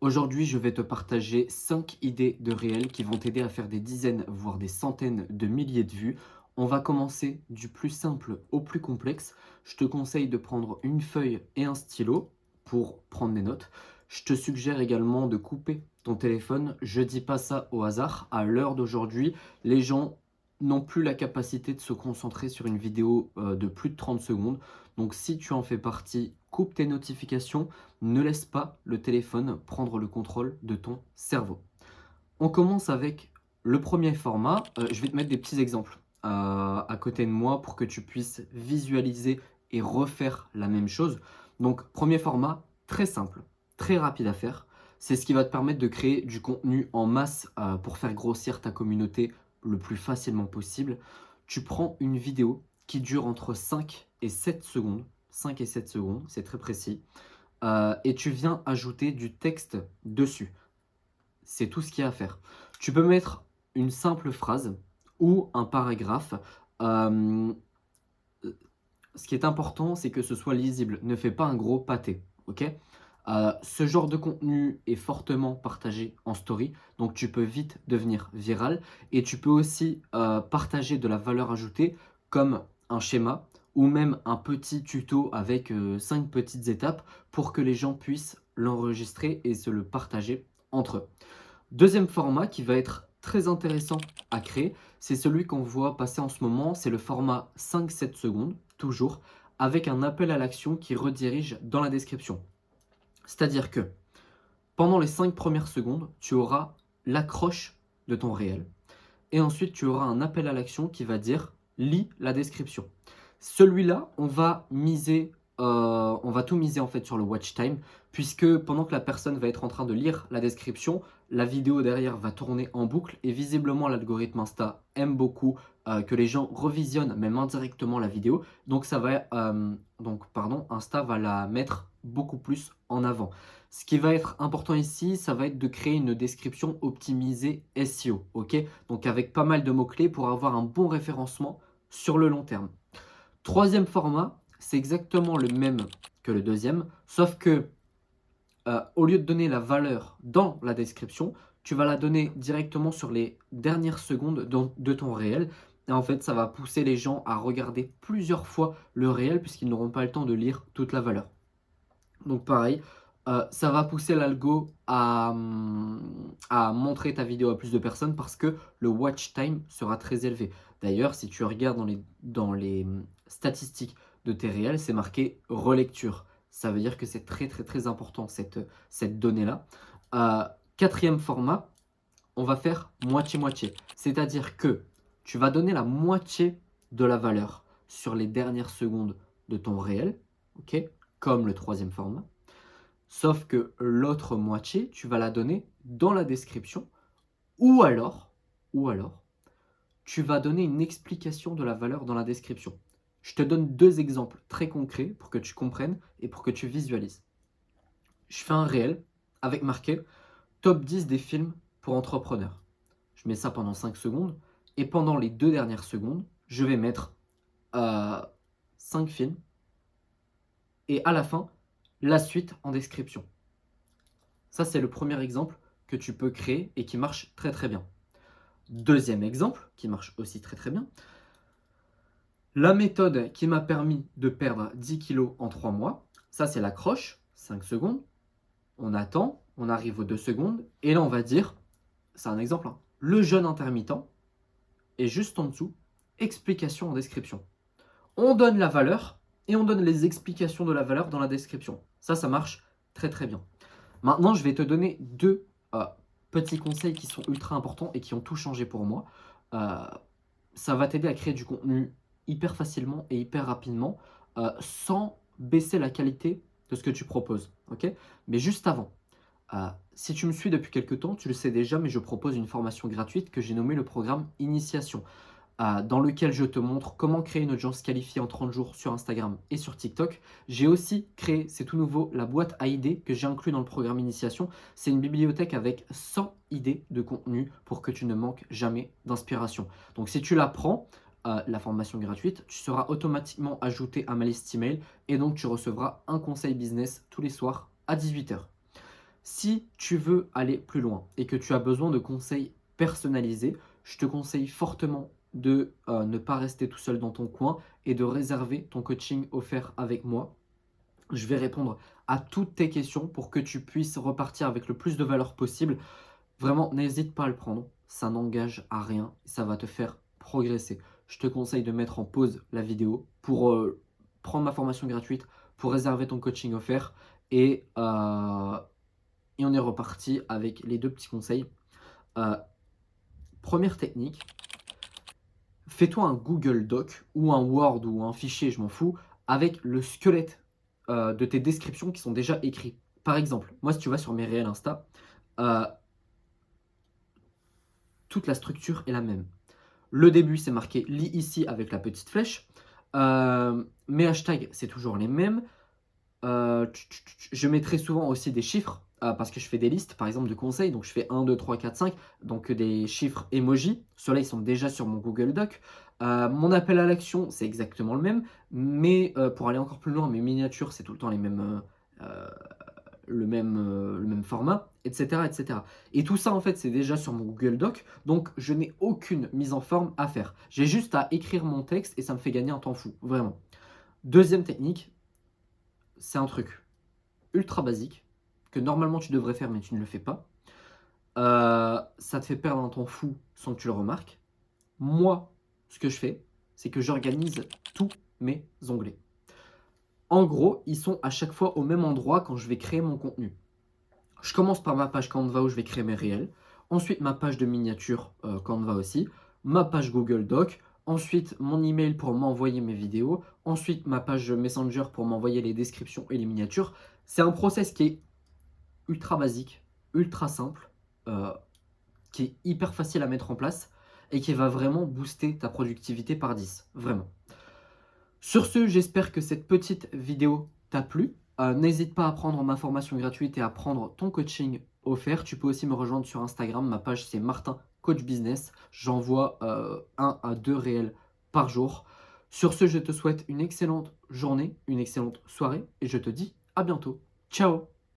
Aujourd'hui, je vais te partager 5 idées de réels qui vont t'aider à faire des dizaines, voire des centaines de milliers de vues. On va commencer du plus simple au plus complexe. Je te conseille de prendre une feuille et un stylo pour prendre des notes. Je te suggère également de couper ton téléphone. Je dis pas ça au hasard. À l'heure d'aujourd'hui, les gens n'ont plus la capacité de se concentrer sur une vidéo de plus de 30 secondes. Donc si tu en fais partie, coupe tes notifications. Ne laisse pas le téléphone prendre le contrôle de ton cerveau. On commence avec le premier format. Je vais te mettre des petits exemples à côté de moi pour que tu puisses visualiser et refaire la même chose. Donc, premier format, très simple, très rapide à faire. C'est ce qui va te permettre de créer du contenu en masse pour faire grossir ta communauté le plus facilement possible. Tu prends une vidéo qui dure entre 5 et 7 secondes. 5 et 7 secondes, c'est très précis. Et tu viens ajouter du texte dessus. C'est tout ce qu'il y a à faire. Tu peux mettre une simple phrase ou un paragraphe. Hem, Ce qui est important, c'est que ce soit lisible. Ne fais pas un gros pâté, OK? Ce genre de contenu est fortement partagé en story, donc tu peux vite devenir viral et tu peux aussi, partager de la valeur ajoutée comme un schéma ou même un petit tuto avec, 5 petites étapes pour que les gens puissent l'enregistrer et se le partager entre eux. Deuxième format qui va être très intéressant à créer, c'est celui qu'on voit passer en ce moment, c'est le format 5-7 secondes, toujours, avec un appel à l'action qui redirige dans la description. C'est-à-dire que pendant les 5 premières secondes, tu auras l'accroche de ton réel et ensuite tu auras un appel à l'action qui va dire lis la description. Celui-là, on va tout miser en fait sur le watch time, puisque pendant que la personne va être en train de lire la description, la vidéo derrière va tourner en boucle et visiblement l'algorithme Insta aime beaucoup que les gens revisionnent même indirectement la vidéo. Donc Insta va la mettre beaucoup plus en avant. Ce qui va être important ici, ça va être de créer une description optimisée SEO, ok? Donc avec pas mal de mots-clés pour avoir un bon référencement sur le long terme. Troisième format, c'est exactement le même que le deuxième, sauf que au lieu de donner la valeur dans la description, tu vas la donner directement sur les dernières secondes de ton réel. Et en fait, ça va pousser les gens à regarder plusieurs fois le réel puisqu'ils n'auront pas le temps de lire toute la valeur. Donc pareil, ça va pousser l'algo à montrer ta vidéo à plus de personnes parce que le watch time sera très élevé. D'ailleurs, si tu regardes dans les statistiques de tes réels, c'est marqué relecture. Ça veut dire que c'est très, très, très important cette donnée-là. 4e format, on va faire moitié-moitié. C'est-à-dire que tu vas donner la moitié de la valeur sur les dernières secondes de ton réel, OK? Comme le 3e format. Sauf que l'autre moitié, tu vas la donner dans la description ou alors, tu vas donner une explication de la valeur dans la description. Je te donne 2 exemples très concrets pour que tu comprennes et pour que tu visualises. Je fais un réel avec marqué top 10 des films pour entrepreneurs. Je mets ça pendant 5 secondes et pendant les 2 dernières secondes, je vais mettre 5 films et à la fin, la suite en description. Ça, c'est le premier exemple que tu peux créer et qui marche très très bien. Deuxième exemple, qui marche aussi très très bien, la méthode qui m'a permis de perdre 10 kilos en 3 mois, ça c'est l'accroche, 5 secondes, on attend, on arrive aux 2 secondes, et là on va dire, c'est un exemple, hein, le jeûne intermittent, et juste en dessous, explication en description. On donne la valeur, et on donne les explications de la valeur dans la description. Ça marche très très bien. Maintenant, je vais te donner 2 petits conseils qui sont ultra importants et qui ont tout changé pour moi. Heu, Ça va t'aider à créer du contenu hyper facilement et hyper rapidement, sans baisser la qualité de ce que tu proposes, OK? Mais juste avant, si tu me suis depuis quelque temps, tu le sais déjà, mais je propose une formation gratuite que j'ai nommée le programme Initiation, dans lequel je te montre comment créer une audience qualifiée en 30 jours sur Instagram et sur TikTok. J'ai aussi créé, c'est tout nouveau, la boîte à idées que j'ai inclus dans le programme Initiation. C'est une bibliothèque avec 100 idées de contenu pour que tu ne manques jamais d'inspiration. Donc si tu la prends, la formation gratuite, tu seras automatiquement ajouté à ma liste email et donc tu recevras un conseil business tous les soirs à 18 h. Si tu veux aller plus loin et que tu as besoin de conseils personnalisés, je te conseille fortement de ne pas rester tout seul dans ton coin et de réserver ton coaching offert avec moi. Je vais répondre à toutes tes questions pour que tu puisses repartir avec le plus de valeur possible. Vraiment, n'hésite pas à le prendre. Ça n'engage à rien. Ça va te faire progresser. Je te conseille de mettre en pause la vidéo pour prendre ma formation gratuite, pour réserver ton coaching offert. Et on est reparti avec les deux petits conseils. Euh, Première technique, fais-toi un Google Doc ou un Word ou un fichier, je m'en fous, avec le squelette de tes descriptions qui sont déjà écrits. Par exemple, moi, si tu vas sur mes réels Insta, euh, toute la structure est la même. Le début, c'est marqué lis ici avec la petite flèche. Mes hashtags, c'est toujours les mêmes. Je mets très souvent aussi des chiffres parce que je fais des listes, par exemple, de conseils. Donc, je fais 1, 2, 3, 4, 5. Donc, des chiffres emoji. Ceux-là, ils sont déjà sur mon Google Doc. Mon appel à l'action, c'est exactement le même. Mais pour aller encore plus loin, mes miniatures, c'est tout le temps les mêmes, le même format, etc., etc. Et tout ça, en fait, c'est déjà sur mon Google Doc. Donc, je n'ai aucune mise en forme à faire. J'ai juste à écrire mon texte et ça me fait gagner un temps fou. Vraiment. Deuxième technique, c'est un truc ultra basique que normalement tu devrais faire mais tu ne le fais pas. Ça te fait perdre un temps fou sans que tu le remarques. Moi, ce que je fais, c'est que j'organise tous mes onglets. En gros, ils sont à chaque fois au même endroit quand je vais créer mon contenu. Je commence par ma page Canva où je vais créer mes réels. Ensuite, ma page de miniature Canva aussi. Ma page Google Doc. Ensuite, mon email pour m'envoyer mes vidéos. Ensuite, ma page Messenger pour m'envoyer les descriptions et les miniatures. C'est un process qui est ultra basique, ultra simple, euh, qui est hyper facile à mettre en place et qui va vraiment booster ta productivité par 10. Vraiment. Sur ce, j'espère que cette petite vidéo t'a plu. N'hésite pas à prendre ma formation gratuite et à prendre ton coaching offert. Tu peux aussi me rejoindre sur Instagram. Ma page, c'est Martin Coach Business. J'envoie 1 à 2 réels par jour. Sur ce, je te souhaite une excellente journée, une excellente soirée et je te dis à bientôt. Ciao!